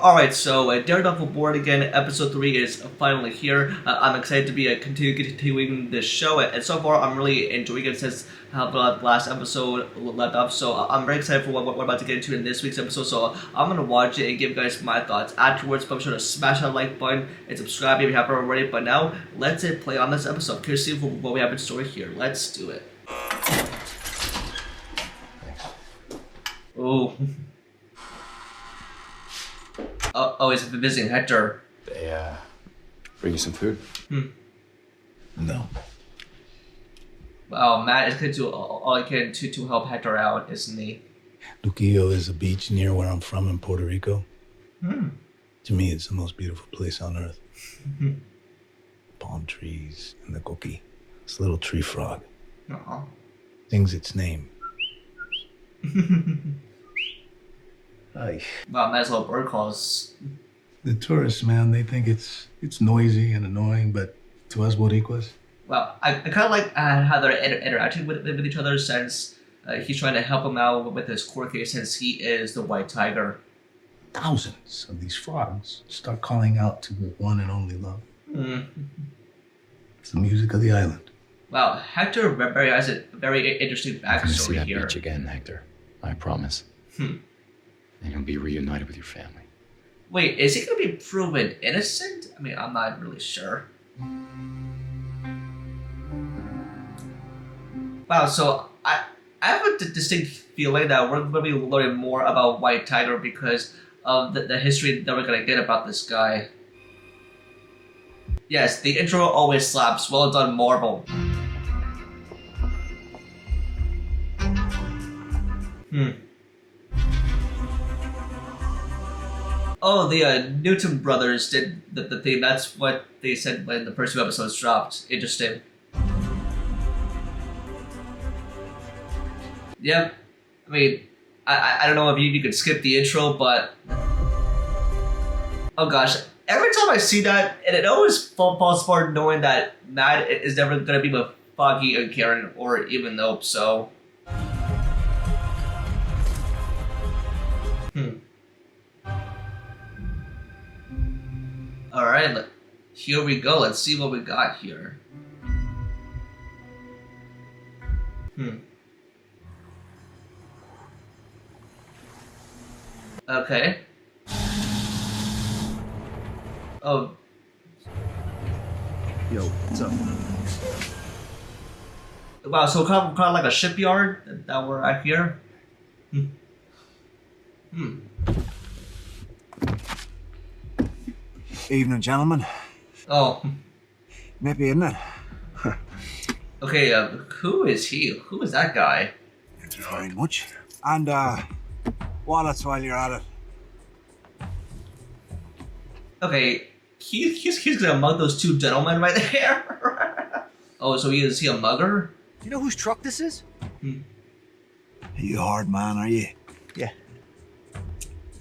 Alright, so Daredevil Born Again episode 3 is finally here. I'm excited to be continuing this show, and so far I'm really enjoying it since how the last episode left off. So I'm very excited for what we're about to get into in this week's episode. So I'm gonna watch it and give you guys my thoughts afterwards. But be sure to smash that like button and subscribe if you haven't already. But now let's hit play on this episode. Curious to see what we have in store here. Let's do it. Oh. Oh, he's visiting Hector. They, bring you some food? No. Wow, Matt is going to do all he can to help Hector out, isn't he? Luquillo is a beach near where I'm from in Puerto Rico. To me, it's the most beautiful place on earth. Palm trees and the coqui. This little tree frog. Aww. Sings its name. Ay. Wow, Matt's little bird calls. The tourists, man, they think it's noisy and annoying, but to us Boricuas, Well, I kind of like how they're interacting with each other since he's trying to help him out with his court case since he is the white tiger. thousands of these frogs start calling out to the one and only love. It's the music of the island. Wow, Hector has a very interesting I'm gonna see backstory that here. beach again, Hector. I promise. And you'll be reunited with your family. Wait, is he going to be proven innocent? I mean, I'm not really sure. Wow, so I have a distinct feeling that we're going to be learning more about White Tiger because of the history that we're going to get about this guy. Yes, the intro always slaps. Well done, Marvel. Oh, the Newton brothers did the thing. That's what they said when the first two episodes dropped. Interesting. Yep. I mean, I don't know if you could skip the intro, but... Oh gosh. Every time I see that, and it always falls apart knowing that Matt is never going to be with Foggy and Karen, or even Nope, so... Alright, here we go. Let's see what we got here. Okay. Oh. Yo, what's up? Wow, so kind of like a shipyard that we're at here. Evening, gentlemen. Oh. Maybe, isn't it? Okay, who is he? Who is that guy? Thank you very much. And, wallets while you're at it. Okay, he's gonna mug those two gentlemen right there. Oh, so is he a mugger? Do you know whose truck this is? Are you a hard man, are you? Yeah.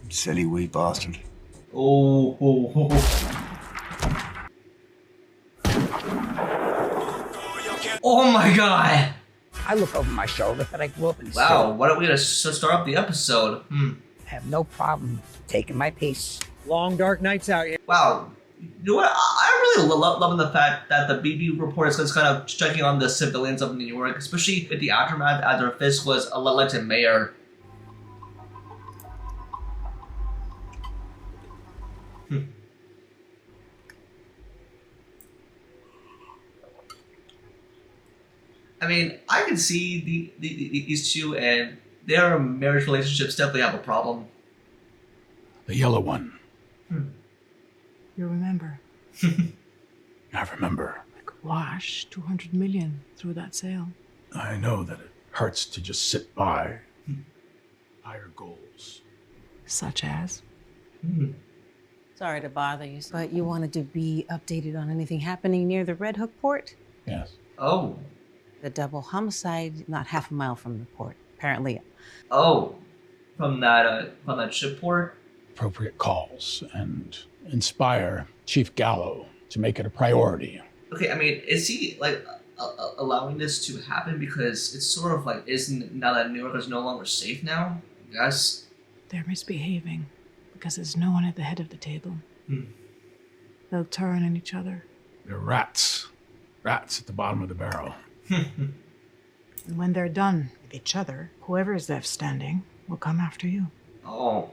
Silly wee bastard. Oh. Oh my god! I look over my shoulder, but I grew up in the Wow, city. why don't we just start up the episode? I have no problem taking my piece. Long dark nights out here. Wow. You know what? I'm really loving the fact that the BB report is just kind of checking on the civilians of New York, especially with the aftermath after Fisk was elected mayor. I mean, I can see these two and their marriage relationships definitely have a problem. The yellow one. You remember? I remember. Wash 200 million through that sale. I know that it hurts to just sit by. Higher goals. Such as? Sorry to bother you, but you wanted to be updated on anything happening near the Red Hook port? Yes. Oh. The double homicide not half a mile from the port, apparently. Oh. From that shipport? Appropriate calls and inspire Chief Gallo to make it a priority. Okay, I mean, is he, like, allowing this to happen because it's sort of like, isn't now that New York is no longer safe now? Yes. They're misbehaving. Because there's no one at the head of the table. They'll turn on each other. They're rats. Rats at the bottom of the barrel. And when they're done with each other, whoever is left standing will come after you. Oh.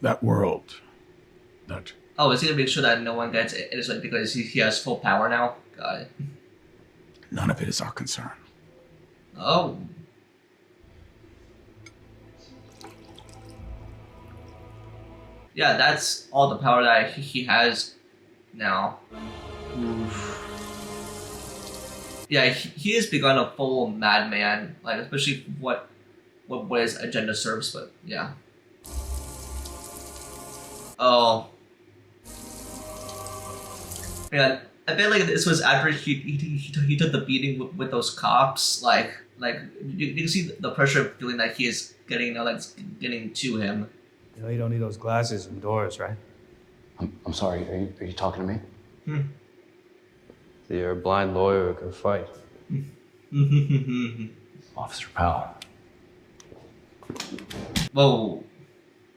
That world. That Oh, is he gonna make sure that no one gets in his way because he has full power now? Got it. none of it is our concern. Oh. Yeah, that's all the power that he has now. Oof. Yeah, he has become a full madman, like especially what his agenda serves. But yeah. Oh. Yeah, I feel like this was after he took the beating with those cops. Like you can see the pressure feeling that he is getting now, like getting to him. You know you don't need those glasses indoors, right? I'm sorry, are you talking to me? So you're a blind lawyer who can fight. Officer Powell. Whoa.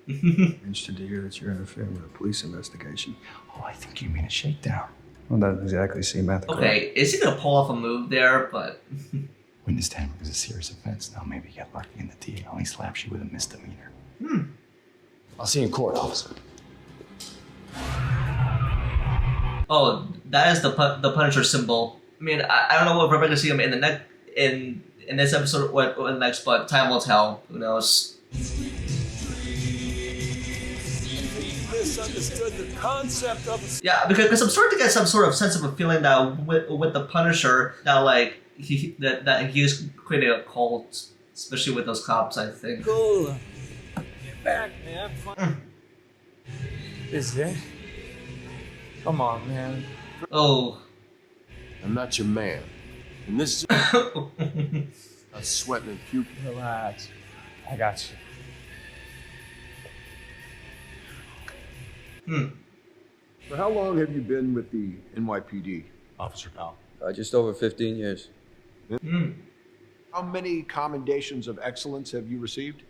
Interested to hear that you're interfering with a police investigation. Oh, I think you mean a shakedown. Well, that doesn't exactly seem ethical. Okay, is he gonna pull off a move there? But Witness tampering is a serious offense. Now maybe you get lucky and the DA only slaps you with a misdemeanor. I'll see you in court, officer. oh, that is the Punisher symbol. I mean, I don't know if we're gonna see him in the in this episode or the next, but time will tell. Who knows? Misunderstood the concept of Yeah, because I'm starting to get some sort of sense of a feeling that with the Punisher that like that he is creating a cult, especially with those cops. I think. Cool. Get back, man. Is it? Come on, man. Oh. I'm not your man. And this is I'm sweating and puking. Relax. I got you. For how long have you been with the NYPD, Officer Powell? Just over 15 years. How many commendations of excellence have you received?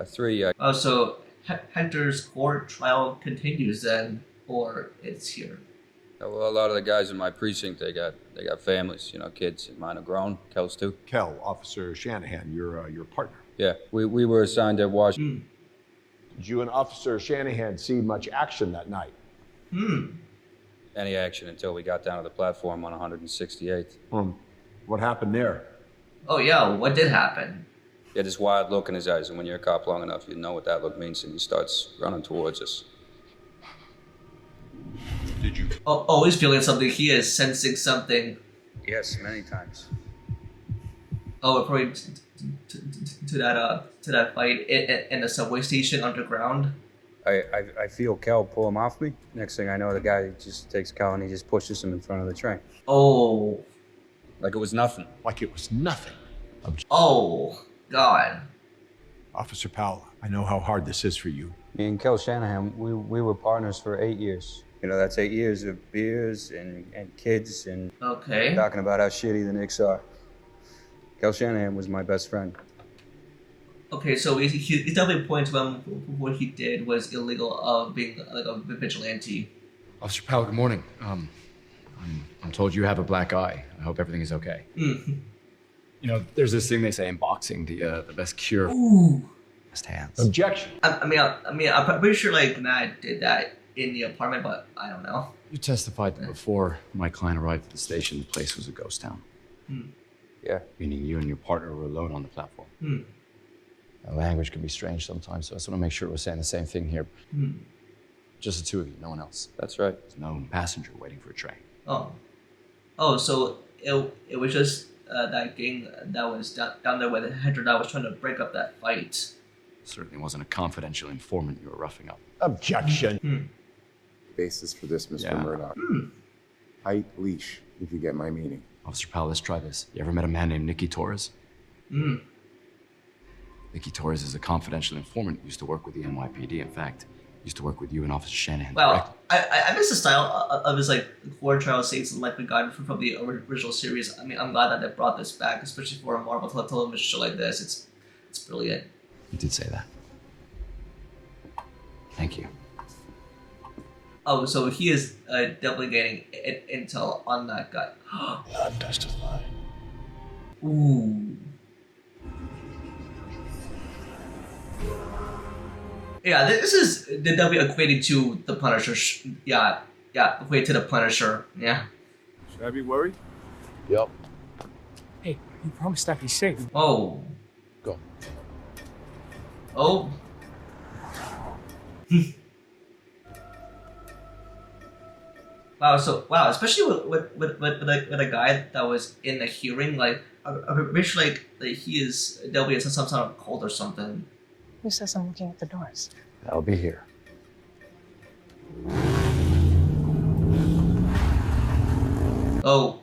3. Oh, so Hector's court trial continues then, or it's here. Well, a lot of the guys in my precinct, they got families, kids. Mine are grown. Kel's too. Kel, Officer Shanahan, your partner. Yeah, we were assigned at Washington. Did you and Officer Shanahan see much action that night? Any action until we got down to the platform on 168th. What happened there? Oh yeah, what did happen? He had this wild look in his eyes, and when you're a cop long enough, you know what that look means, and he starts running towards us. Did you? Oh, always feeling something. He is sensing something. Yes, many times. Oh, probably to that fight in the subway station underground. I feel Kel pull him off me. Next thing I know, the guy just takes Kel and he just pushes him in front of the train. Oh. Like it was nothing. Like it was nothing. Oh, God. Officer Powell, I know how hard this is for you. Me and Kel Shanahan, we were partners for 8 years. That's 8 years of beers and kids and Okay. talking about how shitty the Knicks are. Kel Shanahan was my best friend. Okay, so he definitely points to him what he did was illegal of being like a vigilante. Officer Powell, good morning. I'm told you have a black eye. I hope everything is okay. There's this thing they say in boxing, the best cure. Ooh. Best hands. Objection. I mean, I'm pretty sure like Matt did that in the apartment, but I don't know. You testified that before my client arrived at the station, the place was a ghost town. Yeah. Meaning you and your partner were alone on the platform. Language can be strange sometimes, so I just want to make sure we're saying the same thing here. Just the two of you, no one else. That's right. There's no passenger waiting for a train. Oh, so it was just that gang that was down there with Hector that was trying to break up that fight. Certainly wasn't a confidential informant you were roughing up. Objection. Basis for this, Mr. Yeah. Murdoch. Tight leash, if you get my meaning. Officer Powell, let's try this. You ever met a man named Nicky Torres? Nicky Torres is a confidential informant who used to work with the NYPD. In fact, used to work with you and Officer Shanahan. Well, I miss the style of his like court trial scenes like we got from the original series. I mean, I'm glad that they brought this back, especially for a Marvel television show like this. It's brilliant. You did say that. Thank you. Oh, so he is definitely getting intel on that guy. Not testify. Ooh. Yeah, this is definitely equating to the Punisher. Yeah, equated to the Punisher. Yeah. Should I be worried? Yep. Hey, you promised I'd be safe. Oh. Go. Oh. Wow, especially with a guy that was in the hearing, like I wish like he is definitely in some sort of cult or something. Who says I'm looking at the doors? I'll be here. Oh.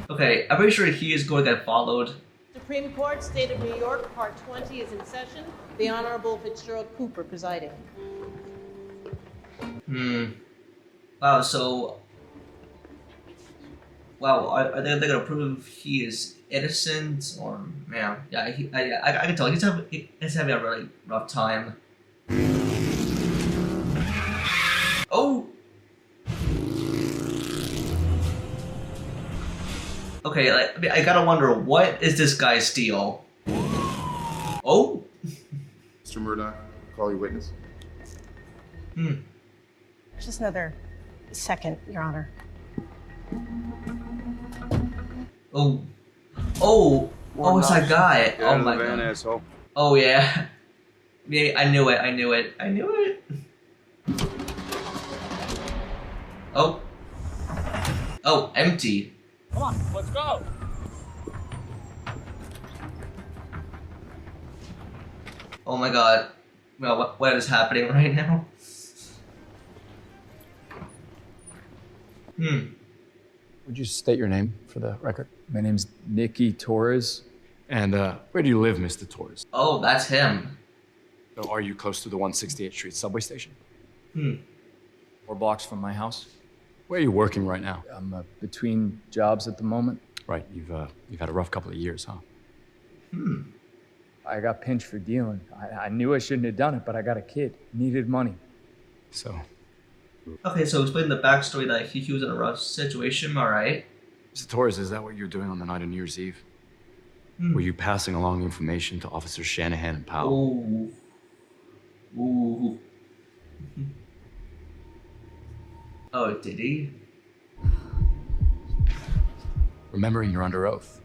Okay, I'm pretty sure he is going to get followed. Supreme Court, State of New York, Part 20 is in session. The Honorable Fitzgerald Cooper presiding. Wow, so... Wow, are they going to prove he is innocent? Or, man, yeah, I can tell he's having a really rough time. Oh! Okay, like, I mean, I gotta wonder, what is this guy's deal? Oh? Mr. Murdoch, call your witness. Just another second, Your Honor. Oh. Oh! Oh, it's that guy. Oh my god. Asshole. Oh yeah. Yeah, I knew it. Oh. Oh, empty. Come on, let's go. Oh my god. Well, what is happening right now? Would you state your name for the record? My name's Nicky Torres. And where do you live, Mr. Torres? Oh, that's him. So are you close to the 168th Street subway station? 4 blocks from my house. Where are you working right now? I'm between jobs at the moment. Right, you've had a rough couple of years, huh? I got pinched for dealing. I knew I shouldn't have done it, but I got a kid. Needed money. So? Okay, so explain the backstory that he was in a rough situation, alright? Mr. Torres, is that what you were doing on the night of New Year's Eve? Were you passing along information to Officers Shanahan and Powell? Ooh. Ooh. Oh, did he? Remembering you're under oath.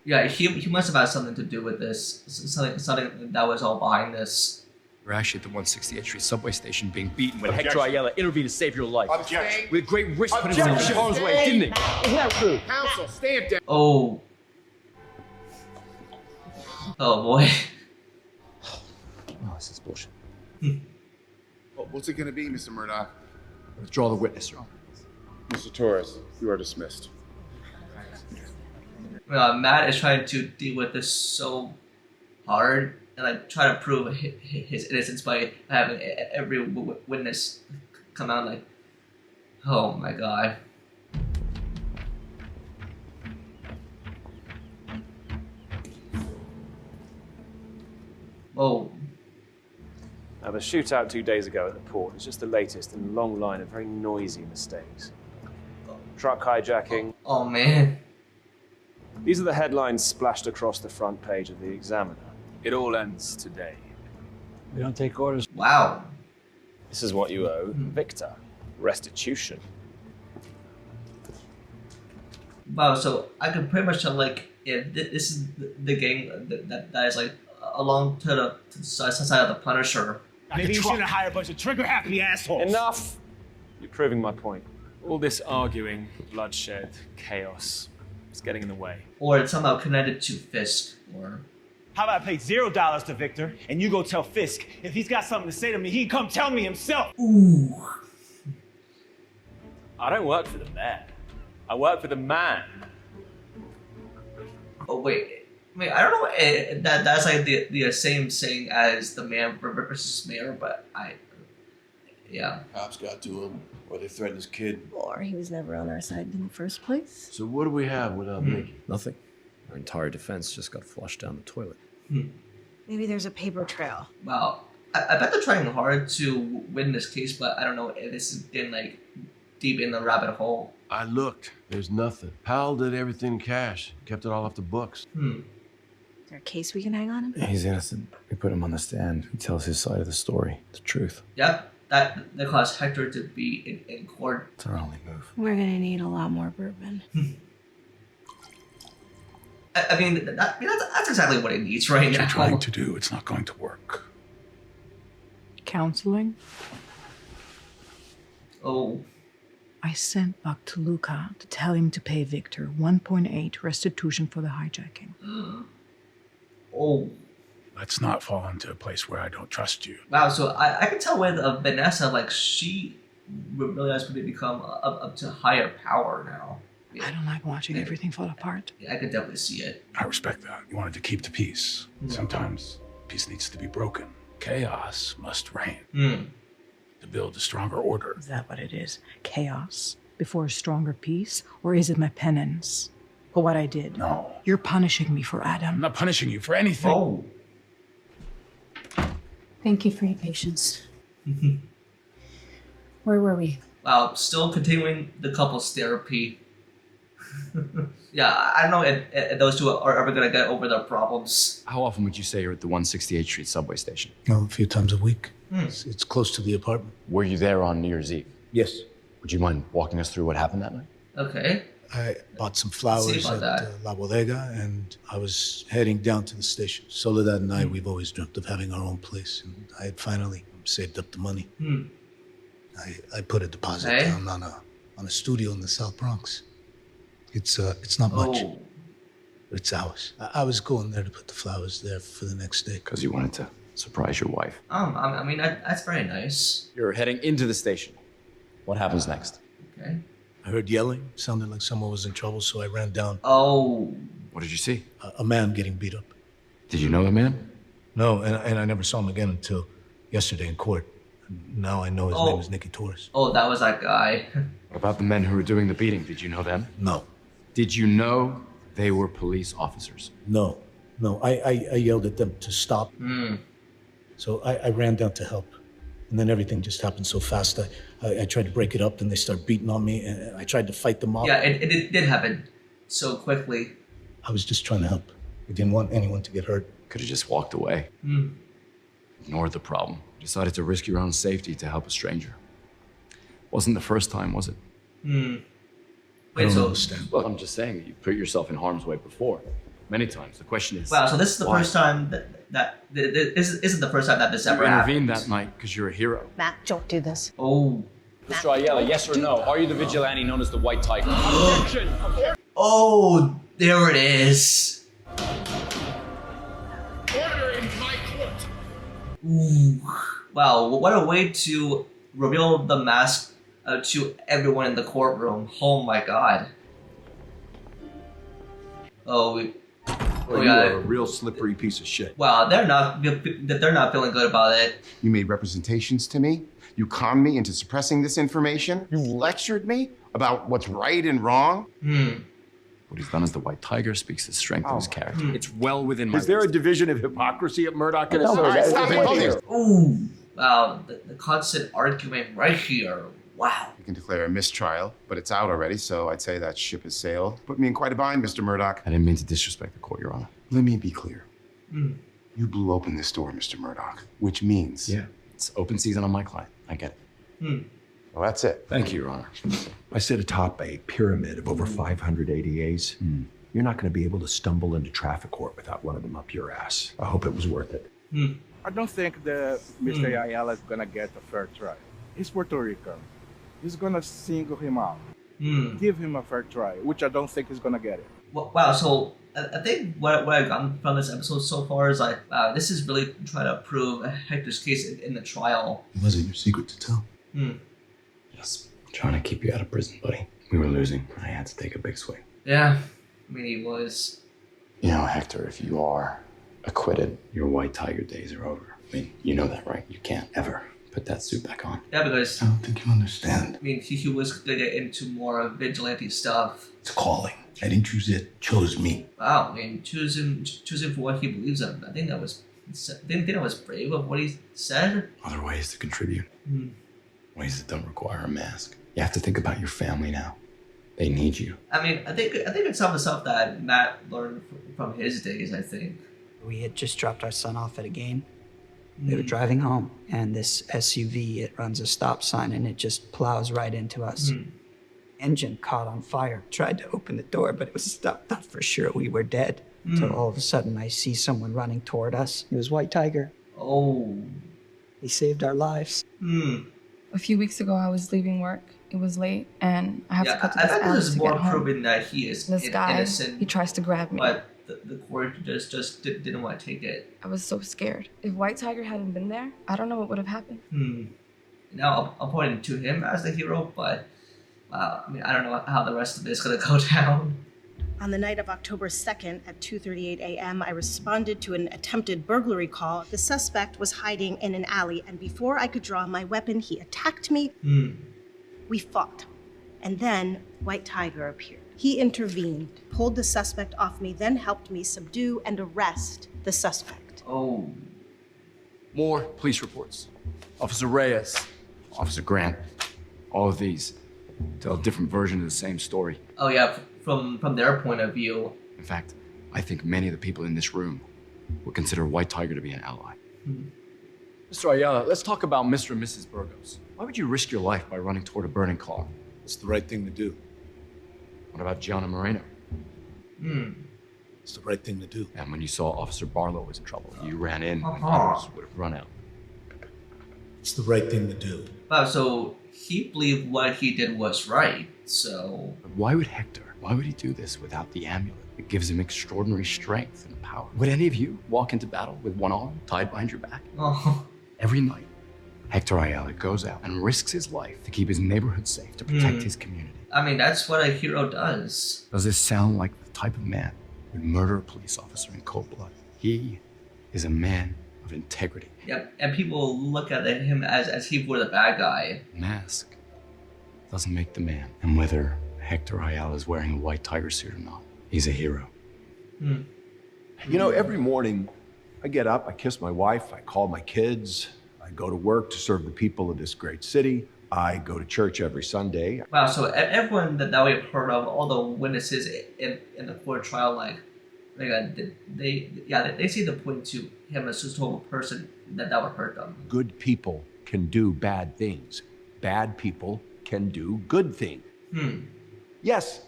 Yeah, he must have had something to do with this. Something that was all behind this. You're actually at the 168th Street subway station being beaten When Hector Ayala intervened to save your life. Objection. With great risk put himself in harm's way, didn't he? Isn't that true? Counsel, stand down. Oh. Oh boy. Oh, this is bullshit. What's it going to be, Mr. Murdoch? Withdraw the witness, Your Honor. Mr. Torres, you are dismissed. Matt is trying to deal with this so hard and like try to prove his innocence by having every witness come out like, oh my god. Oh. Now, the shootout 2 days ago at the port is just the latest in a long line of very noisy mistakes. Truck hijacking. Oh man. These are the headlines splashed across the front page of the Examiner. It all ends today. We don't take orders. Wow. This is what you owe Victor. Restitution. Wow, so I can pretty much tell like, yeah, this is the gang that is like along to the side of the Punisher. Maybe you shouldn't hire a bunch of trigger-happy assholes. Enough! You're proving my point. All this arguing, bloodshed, chaos. It's getting in the way. Or it's somehow connected to Fisk, or... How about I pay $0 to Victor, and you go tell Fisk if he's got something to say to me, he can come tell me himself. Ooh. I don't work for the mayor. I work for the man. Oh wait, I don't know. That's like the same saying as the man versus mayor, but yeah. Cops got to him, or they threatened his kid. Or he was never on our side in the first place. So what do we have without Mickey? Nothing. Our entire defense just got flushed down the toilet. Maybe there's a paper trail. Wow. I bet they're trying hard to win this case, but I don't know if this is in like deep in the rabbit hole. I looked. There's nothing. Powell did everything cash. Kept it all off the books. Is there a case we can hang on him? He's innocent. We put him on the stand. He tells his side of the story. The truth. Yep. That caused Hector to be in court. It's our only move. We're gonna need a lot more bourbon. I mean, that's exactly what it needs right What now. you're trying to do, it's not going to work. Counseling? Oh. I sent Buck to Luca to tell him to pay Victor 1.8 restitution for the hijacking. Oh. Let's not fall into a place where I don't trust you. Wow, so I can tell with Vanessa, like, she really has to become up to higher power now. I don't like watching everything fall apart. Yeah, I could definitely see it. I respect that. You wanted to keep the peace. Sometimes peace needs to be broken. Chaos must reign. To build a stronger order. Is that what it is? Chaos before a stronger peace? Or is it my penance for what I did? No. You're punishing me for Adam. I'm not punishing you for anything. Oh. Thank you for your patience. Where were we? Wow, still continuing the couples therapy. Yeah, I don't know if those two are ever gonna get over their problems. How often would you say you're at the 168th Street subway station? No, a few times a week. It's close to the apartment. Were you there on New Year's Eve? Yes. Would you mind walking us through what happened that night? Okay. I bought some flowers about at that. La Bodega, and I was heading down to the station. Soledad and I, we've always dreamt of having our own place, and I had finally saved up the money. I put a deposit down on a studio in the South Bronx. It's not much, but it's ours. I was going there to put the flowers there for the next day. Because you wanted to surprise your wife. I mean, that's very nice. You're heading into the station. What happens next? Okay. I heard yelling. Sounded like someone was in trouble, so I ran down. Oh. What did you see? A man getting beat up. Did you know the man? No, and I never saw him again until yesterday in court. Now I know his name is Nicky Torres. Oh, that was that guy. What about the men who were doing the beating? Did you know them? No. Did you know they were police officers? No. I yelled at them to stop. So I ran down to help. And then everything just happened so fast. I tried to break it up, then they started beating on me, and I tried to fight them off. Yeah, it did happen so quickly. I was just trying to help. I didn't want anyone to get hurt. Could have just walked away. Ignored the problem. Decided to risk your own safety to help a stranger. Wasn't the first time, was it? I don't understand. Well, I'm just saying that you put yourself in harm's way before. Many times. The question is... Wow, so this is the first time this isn't the first time that this ever happened. You intervened that night because you're a hero. Matt, don't do this. Oh. Mr. Ayala, yes or no? Are you the vigilante known as the White Tiger? Objection! Oh, there it is. Order in my court. Ooh. Wow, what a way to reveal the mask to everyone in the courtroom. Oh my god. Well, you are a real slippery piece of shit. Wow, they're not feeling good about it. You made representations to me. You conned me into suppressing this information. You lectured me about what's right and wrong. What he's done as the White Tiger speaks the strength of his character. It's well within my... Is there a division of hypocrisy at Murdoch and All right, stop it, both of you. Ooh, wow, the constant argument right here. Wow. You can declare a mistrial, but it's out already, so I'd say that ship has sailed. Put me in quite a bind, Mr. Murdoch. I didn't mean to disrespect the court, Your Honor. Let me be clear. You blew open this door, Mr. Murdoch, which means... Yeah, it's open season on my client. I get it. Well, that's it. Thank you, Your Honor. I sit atop a pyramid of over 500 ADAs. You're not going to be able to stumble into traffic court without one of them up your ass. I hope it was worth it. I don't think that Mr. Ayala is going to get a fair trial. He's Puerto Rican. He's going to single him out. Give him a fair try, which I don't think he's going to get it. Wow, so I think what I've gotten from this episode so far is like, this is really trying to prove Hector's case in the trial. It wasn't your secret to tell. Yes, trying to keep you out of prison, buddy. We were losing. I had to take a big swing. Yeah, I mean, he was. You know, Hector, if you are acquitted, your White Tiger days are over. I mean, you know that, right? You can't ever put that suit back on. Yeah, because I don't think you understand. I mean, he was gonna get into more vigilante stuff. It's calling. I didn't choose it. Chose me. Wow, I mean, choose him for what he believes in. I think that was brave of what he said. Other ways to contribute. Hmm. Ways that don't require a mask. You have to think about your family now. They need you. I mean, I think it's some of the stuff that Matt learned from his days. I think We had just dropped our son off at a game. They were driving home, and this SUV, it runs a stop sign, and it just plows right into us. Engine caught on fire. Tried to open the door, but it was stopped. Thought for sure we were dead. Until all of a sudden, I see someone running toward us. It was White Tiger. Oh. He saved our lives. A few weeks ago, I was leaving work. It was late, and I have to cut to I this think alley this is to more get home. proving that he is This guy, innocent. he tries to grab me. But the court just didn't want to take it. I was so scared. If White Tiger hadn't been there, I don't know what would have happened. Now I'm pointing to him as the hero, but I mean, I don't know how the rest of it is gonna go down. On the night of October 2nd at 2:38 a.m., I responded to an attempted burglary call. The suspect was hiding in an alley, and before I could draw my weapon, he attacked me. We fought. And then White Tiger appeared. He intervened, pulled the suspect off me, then helped me subdue and arrest the suspect. Oh. More police reports. Officer Reyes, Officer Grant, all of these tell a different version of the same story. Oh yeah, from their point of view. In fact, I think many of the people in this room would consider White Tiger to be an ally. Mr. Ayala, let's talk about Mr. and Mrs. Burgos. Why would you risk your life by running toward a burning car? It's the right thing to do. What about Gianna Moreno? It's the right thing to do. And when you saw Officer Barlow was in trouble, you ran in when others would have run out. It's the right thing to do. Wow, so he believed what he did was right, so... But why would he do this without the amulet? It gives him extraordinary strength and power. Would any of you walk into battle with one arm tied behind your back? Oh. Every night, Hector Ayala goes out and risks his life to keep his neighborhood safe, to protect his community. I mean, that's what a hero does. Does this sound like the type of man who would murder a police officer in cold blood? He is a man of integrity. Yep, and people look at him as he were the bad guy. Mask doesn't make the man. And whether Hector Ayala is wearing a White Tiger suit or not, he's a hero. You know, every morning I get up, I kiss my wife, I call my kids, I go to work to serve the people of this great city. I go to church every Sunday. Wow, so everyone that we've heard of, all the witnesses in the court trial, they see the point to him as just a total person that would hurt them. Good people can do bad things. Bad people can do good things. Yes,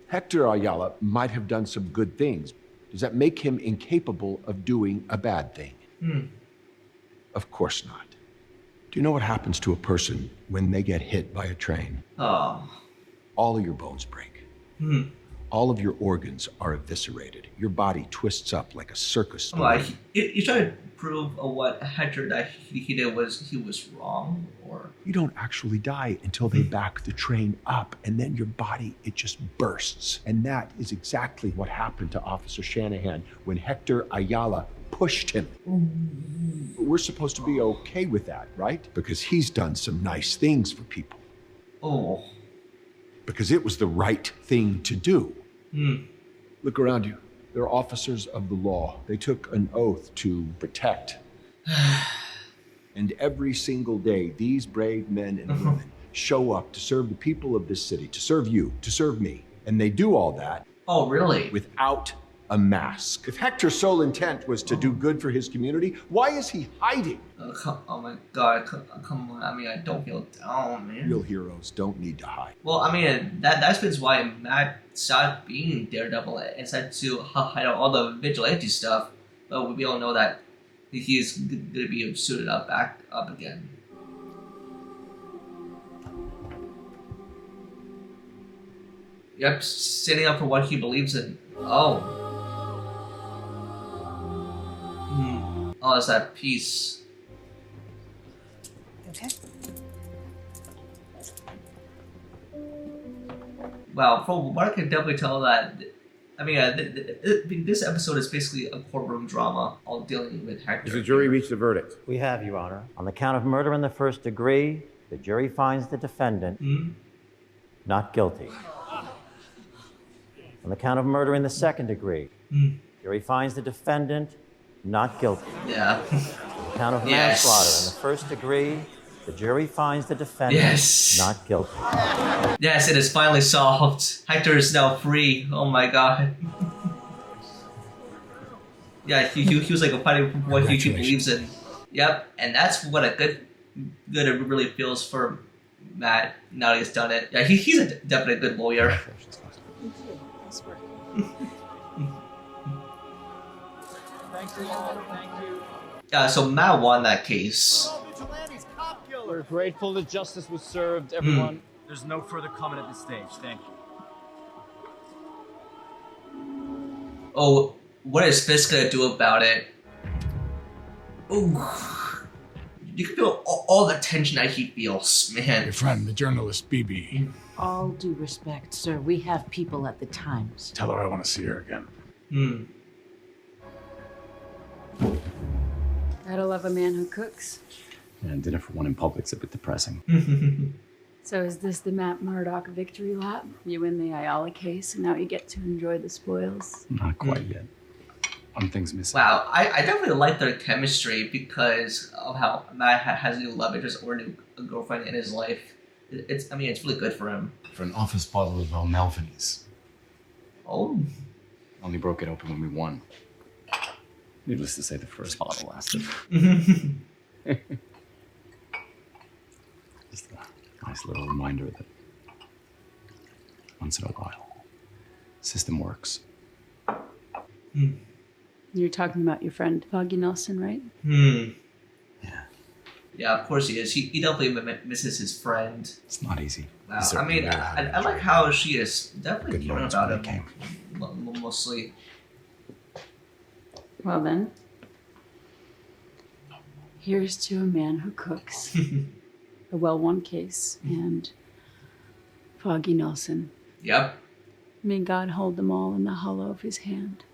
Hector Ayala might have done some good things. Does that make him incapable of doing a bad thing? Of course not. Do you know what happens to a person when they get hit by a train? Oh. All of your bones break. All of your organs are eviscerated. Your body twists up like a circus. You try to prove what Hector that he did was wrong, or you don't actually die until they back the train up, and then your body, it just bursts. And that is exactly what happened to Officer Shanahan when Hector Ayala pushed him. We're supposed to be okay with that, right? Because he's done some nice things for people. Oh. Because it was the right thing to do. Look around you. They're officers of the law. They took an oath to protect. And every single day, these brave men and women show up to serve the people of this city, to serve you, to serve me. And they do all that. Oh, really? Without a mask. If Hector's sole intent was to do good for his community, why is he hiding? Oh my god, come on. I mean, I don't feel down, man. Real heroes don't need to hide. Well, I mean, that's why Matt stopped being Daredevil and started to hide out all the vigilante stuff. But we all know that he's going to be suited back up again. Yep, standing up for what he believes in. Oh. Oh, it's that piece. Okay. Wow, from what I can definitely tell that I mean, this episode is basically a courtroom drama, all dealing with Hector. Has the jury reached a verdict? We have, Your Honor. On the count of murder in the first degree, the jury finds the defendant not guilty. On the count of murder in the second degree, jury finds the defendant not guilty. Yeah. On the count of manslaughter in the first degree, the jury finds the defendant not guilty. Yes, it is finally solved. Hector is now free. Oh my god. Yeah, he was like fighting for what he believes in. Yep, and that's what a good it really feels for Matt now that he's done it. Yeah, he's definitely a good lawyer. Yeah, so Matt won that case. We're grateful that justice was served, everyone. There's no further comment at this stage. Thank you. Oh, what is Fisk gonna do about it? Ooh. You can feel all the tension that he feels, man. Your friend, the journalist, BB. All due respect, sir, we have people at the Times. Tell her I want to see her again. Gotta love a man who cooks. And dinner for one in public's a bit depressing. So is this the Matt Murdock victory lap? You win the Ayala case, and now you get to enjoy the spoils? Not quite yet. One thing's missing. Wow, I definitely like their chemistry because of how Matt has a new love interest or a new girlfriend in his life. It's really good for him. For an office bottle of Melvin's. Oh. Only broke it open when we won. Needless to say, the first bottle lasted. Just a nice little reminder that once in a while, system works. You're talking about your friend Foggy Nelson, right? Yeah, of course he is. He definitely misses his friend. It's not easy. Wow. I mean, I like how she is definitely caring about him. Mostly. Well then, here's to a man who cooks, a well-won case, and Foggy Nelson. Yep. May God hold them all in the hollow of his hand.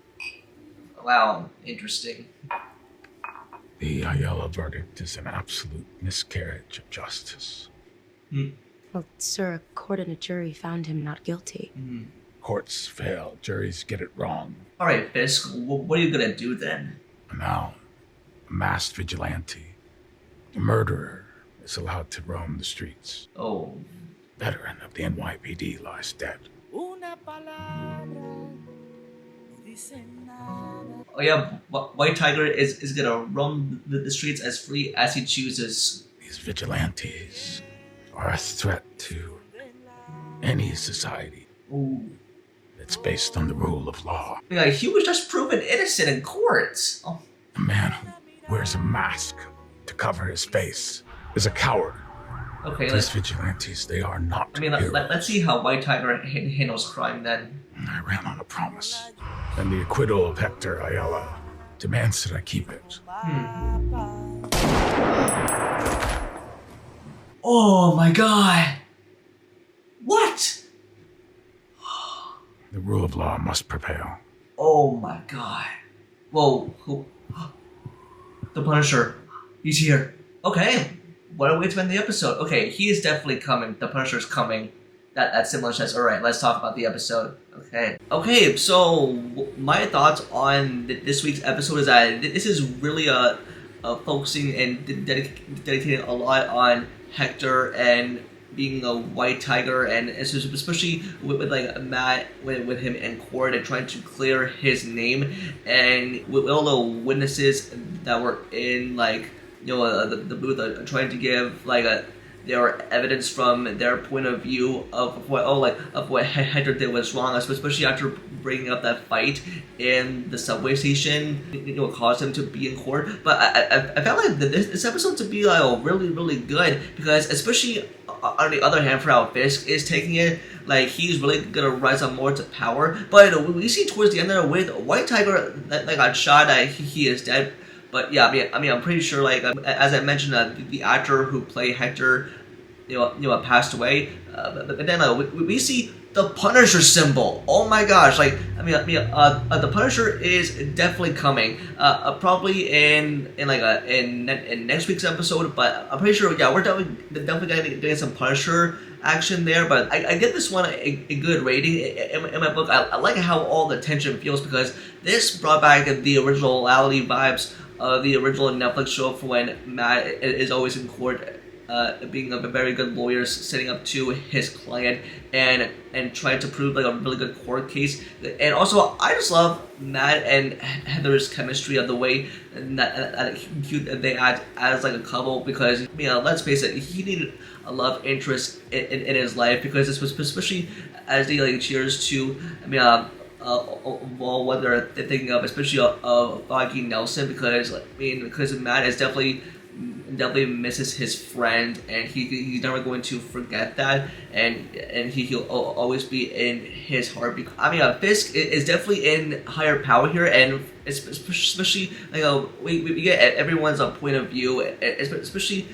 Wow, interesting. The Ayala verdict is an absolute miscarriage of justice. Well, sir, a court and a jury found him not guilty. Courts fail, juries get it wrong. All right, Fisk, what are you gonna do then? Now, a masked vigilante, a murderer, is allowed to roam the streets. Oh. Veteran of the NYPD lies dead. Oh yeah, White Tiger is gonna roam the streets as free as he chooses. These vigilantes are a threat to any society. Ooh. It's based on the rule of law. Yeah, he was just proven innocent in court. Oh. A man who wears a mask to cover his face is a coward. Okay, These vigilantes, they are not. I mean, let's see how White Tiger handles crime then. I ran on a promise, and the acquittal of Hector Ayala demands that I keep it. Oh my god! What? The rule of law must prevail. Oh my god. Whoa. The Punisher. He's here. Okay. What a way to end the episode. Okay, he is definitely coming. The Punisher's coming. That similar says, alright, let's talk about the episode. Okay, so my thoughts on this week's episode is that this is really focusing and dedicating a lot on Hector and being a White Tiger, and especially with like Matt with him in court and trying to clear his name, and with all the witnesses that were in the booth trying to give their evidence from their point of view of what Hector did was wrong, especially after bringing up that fight in the subway station, caused him to be in court. But I felt like this episode to be really, really good, because especially on the other hand, for how Fisk is taking it, he's really gonna rise up more to power. But we see towards the end there with White Tiger that got shot, he is dead. But yeah, I mean, I'm pretty sure, as I mentioned, the actor who played Hector, passed away. But then we see the Punisher symbol. Oh my gosh! Like, the Punisher is definitely coming. Probably in next week's episode. But I'm pretty sure, yeah, we're definitely getting some Punisher action there. But I give this one a good rating in my book. I like how all the tension feels, because this brought back the originality vibes of the original Netflix show for when Matt is always in court, being a very good lawyer, setting up to his client and trying to prove like a really good court case. And also, I just love Matt and Heather's chemistry, of the way that cute they act as like a couple, because let's face it, he needed a love interest in his life, because this was especially as they like cheers to what they're thinking of, especially Foggy Nelson, because Matt is definitely misses his friend, and he's never going to forget that, and he'll always be in his heart. Fisk is definitely in higher power here, and especially we get everyone's point of view, especially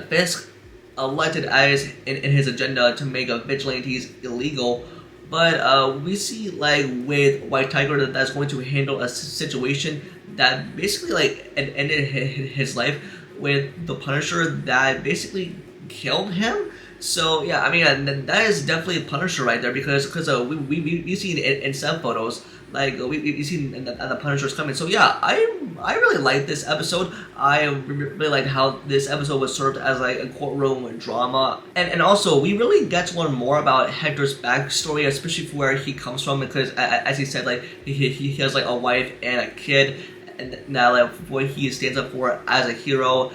Fisk elected as in his agenda to make vigilantes illegal. But we see with White Tiger that's going to handle a situation that basically ended his life with the Punisher that basically killed him. So yeah, that is definitely a Punisher right there, because we've seen it in some photos, we've seen the Punisher's coming. So yeah, I really like this episode. I really liked how this episode was served as a courtroom drama, and also we really get to learn more about Hector's backstory, especially for where he comes from, because as he said, he has a wife and a kid. And now, what he stands up for as a hero,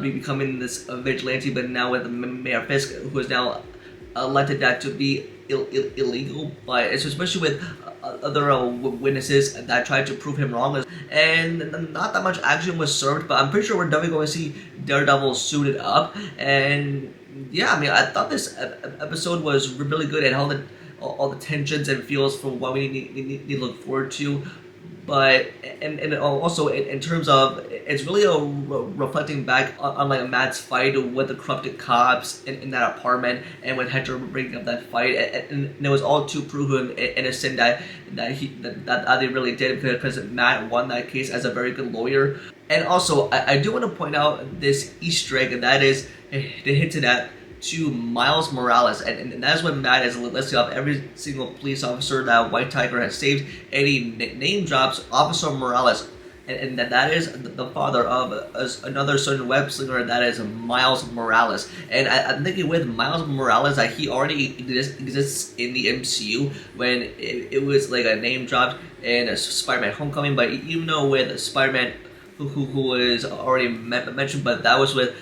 becoming this vigilante, but now with Mayor Fisk, who is now elected that to be illegal, but it's especially with other witnesses that tried to prove him wrong, and not that much action was served. But I'm pretty sure we're definitely going to see Daredevil suited up, and yeah, I thought this episode was really good and held all the tensions and feels for what we need to look forward to. But and also in terms of, it's really reflecting back on Matt's fight with the corrupted cops in that apartment, and when Hector bringing up that fight, and it was all to prove him innocent that they really did, because Matt won that case as a very good lawyer. And also, I do want to point out this Easter egg, and that is they hinted at to Miles Morales, and that's when Matt is listing off every single police officer that White Tiger has saved, and he name drops Officer Morales, and that is the father of another certain web slinger that is Miles Morales. And I'm thinking with Miles Morales that he already exists in the MCU, when it was a name dropped in Spider-Man Homecoming. But even though with Spider-Man who was already mentioned, but that was with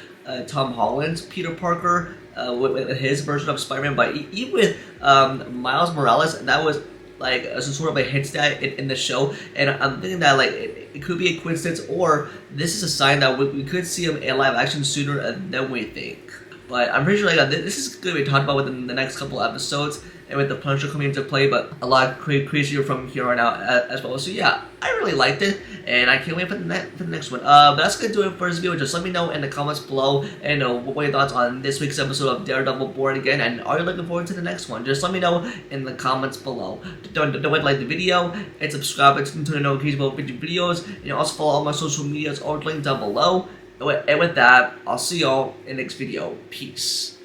Tom Holland's Peter Parker, with his version of Spider-Man. But even with Miles Morales, that was some sort of a hint that in the show. And I'm thinking that it could be a coincidence, or this is a sign that we could see him in live action sooner than we think. But I'm pretty sure this is going to be talked about within the next couple episodes, and with the Punisher coming into play, but a lot crazier from here on out as well. So yeah, I really liked it, and I can't wait for the next one. But that's going to do it for this video. Just let me know in the comments below, and what your thoughts on this week's episode of Daredevil Born Again, and are you looking forward to the next one? Just let me know in the comments below. Don't forget to like the video, and subscribe to the notifications about future videos, and also follow all my social medias, all linked down below. And with that, I'll see y'all in the next video. Peace.